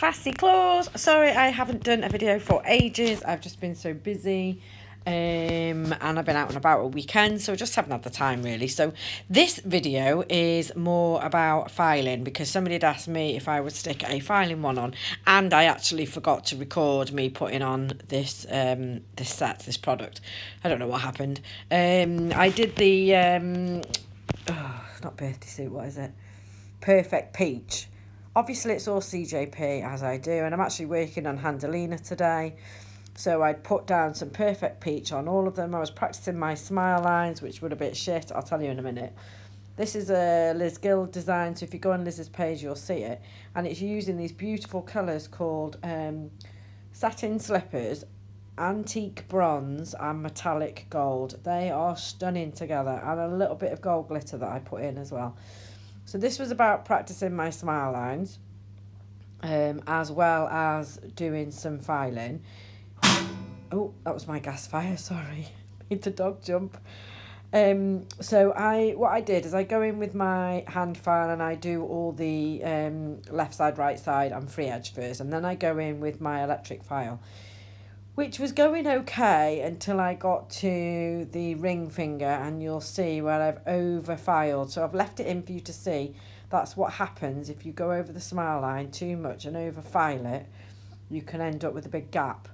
classy claws. Sorry I haven't done a video for ages. I've just been so busy and I've been out and about all weekend, so I just haven't had the time really. So this video is more about filing because somebody had asked me if I would stick a filing one on, and I actually forgot to record me putting on this this product. I don't know what happened. I did the it's not birthday suit, what is it? Perfect Peach. Obviously it's all CJP as I do, and I'm actually working on Handalina today. So I'd put down some Perfect Peach on all of them. I was practicing my smile lines, which were a bit shit. I'll tell you in a minute. This is a Liz Gill design, so if you go on Liz's page, you'll see it. And it's using these beautiful colours called satin slippers, antique bronze and metallic gold. They are stunning together, and a little bit of gold glitter that I put in as well. So this was about practicing my smile lines, as well as doing some filing. Oh, that was my gas fire, sorry. Made the dog jump. So what I did is I go in with my hand file and I do all the left side, right side and free edge first. And then I go in with my electric file, which was going okay until I got to the ring finger, and you'll see where I've over filed. So I've left it in for you to see. That's what happens if you go over the smile line too much and over file it. You can end up with a big gap.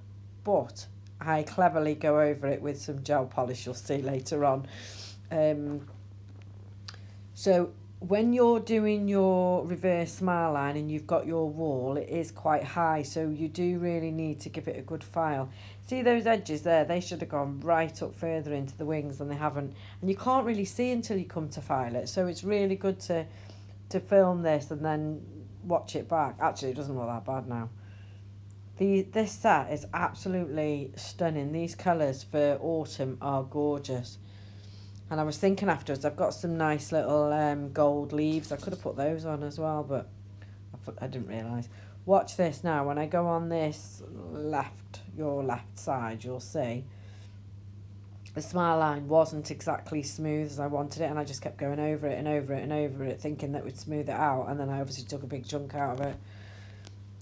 But I cleverly go over it with some gel polish, you'll see later on. So when you're doing your reverse smile line and you've got your wall, it is quite high, so you do really need to give it a good file. See those edges there? They should have gone right up further into the wings, and they haven't. And you can't really see until you come to file it, so it's really good to film this and then watch it back. Actually, it doesn't look that bad now. This set is absolutely stunning. These colours for autumn are gorgeous. And I was thinking afterwards, I've got some nice little gold leaves. I could have put those on as well, but I didn't realise. Watch this now. When I go on this your left side, you'll see the smile line wasn't exactly smooth as I wanted it, and I just kept going over it and over it and over it, thinking that would smooth it out, and then I obviously took a big chunk out of it.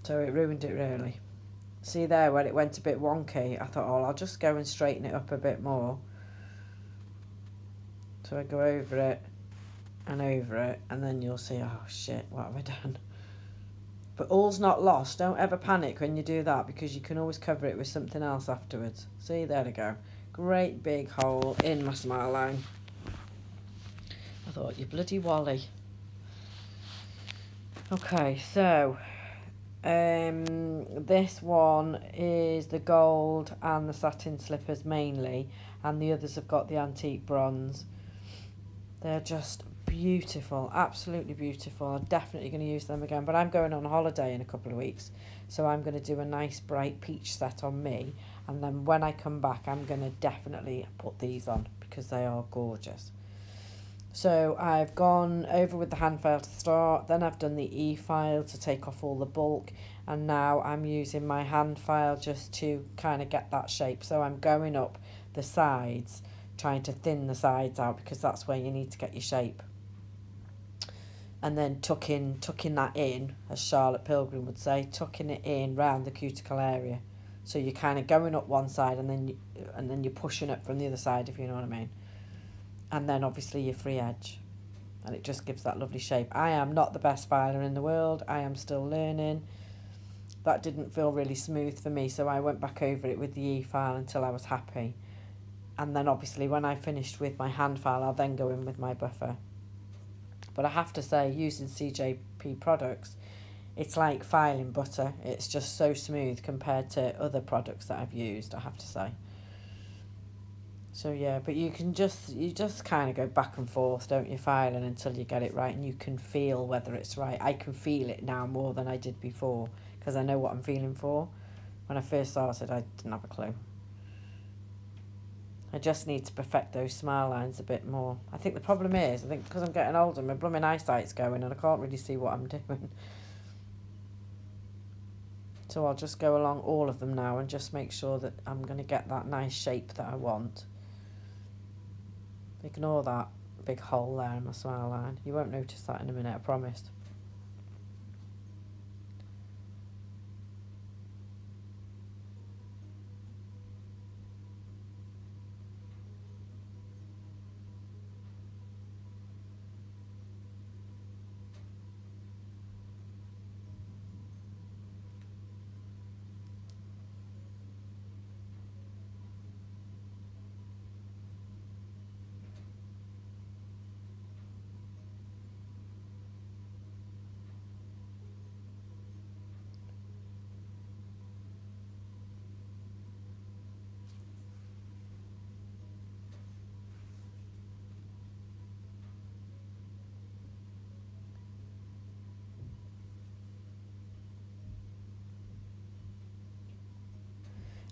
So it ruined it really. See there where it went a bit wonky? I thought, oh, I'll just go and straighten it up a bit more. So I go over it, and then you'll see, oh shit, what have I done? But all's not lost. Don't ever panic when you do that, because you can always cover it with something else afterwards. See, there we go. Great big hole in my smile line. I thought, you bloody Wally. Okay, so this one is the gold and the satin slippers mainly, and the others have got the antique bronze. They're just beautiful, absolutely beautiful. I'm definitely going to use them again, but I'm going on holiday in a couple of weeks, so I'm going to do a nice bright peach set on me, and then when I come back I'm going to definitely put these on because they are gorgeous. So I've gone over with the hand file to start, then I've done the e-file to take off all the bulk, and now I'm using my hand file just to kind of get that shape. So I'm going up the sides, trying to thin the sides out, because that's where you need to get your shape. And then tucking that in, as Charlotte Pilgrim would say, tucking it in round the cuticle area. So you're kind of going up one side and then you're pushing it from the other side, if you know what I mean. And then obviously your free edge, and it just gives that lovely shape. I am not the best filer in the world. I am still learning. That didn't feel really smooth for me, so I went back over it with the e-file until I was happy. And then obviously when I finished with my hand file, I'll then go in with my buffer. But I have to say, using CJP products, it's like filing butter. It's just so smooth compared to other products that I've used, I have to say. So yeah, but you just kind of go back and forth, don't you, filing until you get it right, and you can feel whether it's right. I can feel it now more than I did before, because I know what I'm feeling for. When I first started, I didn't have a clue. I just need to perfect those smile lines a bit more. I think the problem is, because I'm getting older, my blooming eyesight's going and I can't really see what I'm doing. So I'll just go along all of them now and just make sure that I'm going to get that nice shape that I want. Ignore that big hole there in my smile line. You won't notice that in a minute, I promise.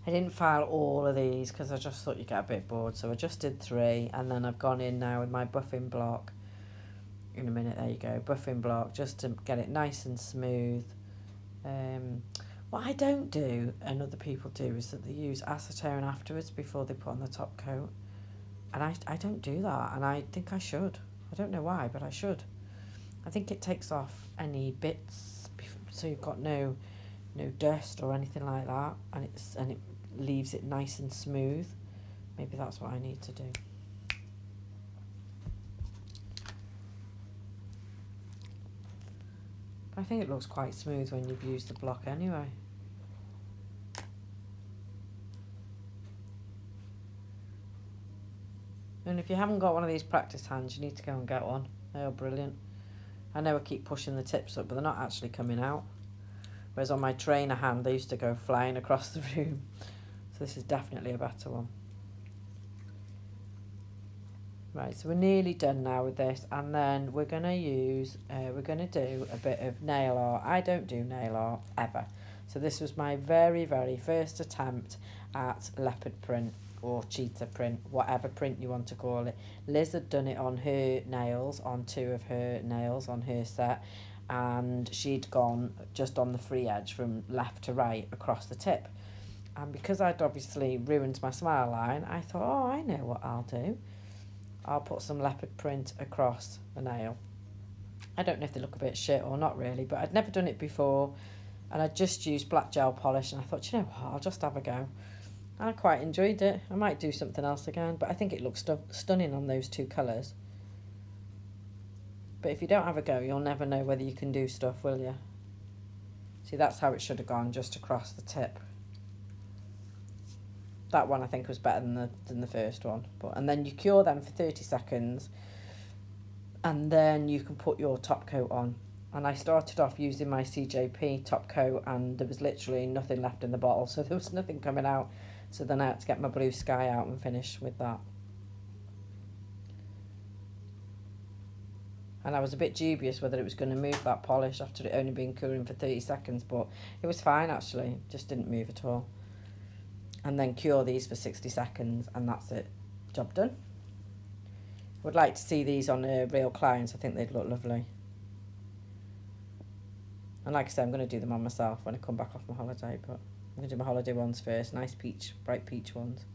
I didn't file all of these because I just thought you'd get a bit bored. So I just did 3, and then I've gone in now with my buffing block. In a minute, there you go, buffing block, just to get it nice and smooth. What I don't do, and other people do, is that they use acetone afterwards before they put on the top coat. And I don't do that, and I think I should. I don't know why, but I should. I think it takes off any bits, so you've got no dust or anything like that, and it leaves it nice and smooth. Maybe that's what I need to do. I think it looks quite smooth when you've used the block anyway. And if you haven't got one of these practice hands, you need to go and get one. They are brilliant. I know I keep pushing the tips up, but they're not actually coming out. Whereas on my trainer hand, they used to go flying across the room. So this is definitely a better one. Right, so we're nearly done now with this, and then we're going to do a bit of nail art. I don't do nail art ever. So this was my very, very first attempt at leopard print or cheetah print, whatever print you want to call it. Liz had done it on her nails, on 2 of her nails on her set, and she'd gone just on the free edge from left to right across the tip. And because I'd obviously ruined my smile line, I thought, oh, I know what I'll do. I'll put some leopard print across the nail. I don't know if they look a bit shit or not really, but I'd never done it before, and I just used black gel polish, and I thought, you know what, I'll just have a go. And I quite enjoyed it. I might do something else again, but I think it looks stunning on those 2 colours. But if you don't have a go, you'll never know whether you can do stuff, will you? See, that's how it should have gone, just across the tip. That one I think was better than the first one. And then you cure them for 30 seconds, and then you can put your top coat on. And I started off using my CJP top coat, and there was literally nothing left in the bottle, so there was nothing coming out. So then I had to get my Blue Sky out and finish with that. And I was a bit dubious whether it was going to move that polish after it only been curing for 30 seconds, but it was fine actually, it just didn't move at all. And then cure these for 60 seconds, and that's it. Job done. I would like to see these on real clients. I think they'd look lovely. And like I said, I'm going to do them on myself when I come back off my holiday, but I'm going to do my holiday ones first. Nice peach, bright peach ones.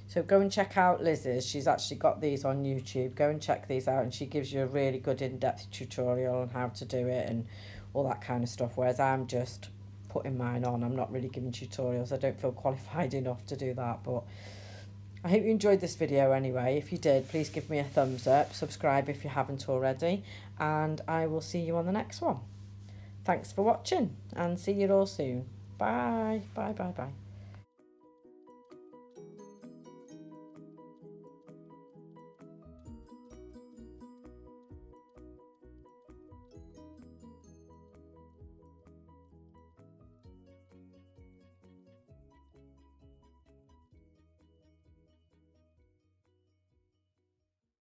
So go and check out Liz's. She's actually got these on YouTube. Go and check these out, and she gives you a really good in-depth tutorial on how to do it and all that kind of stuff, whereas I'm just putting mine on. I'm not really giving tutorials. I don't feel qualified enough to do that, but I hope you enjoyed this video anyway. If you did, please give me a thumbs up, subscribe if you haven't already, and I will see you on the next one. Thanks for watching, and see you all soon. Bye, bye, bye, bye.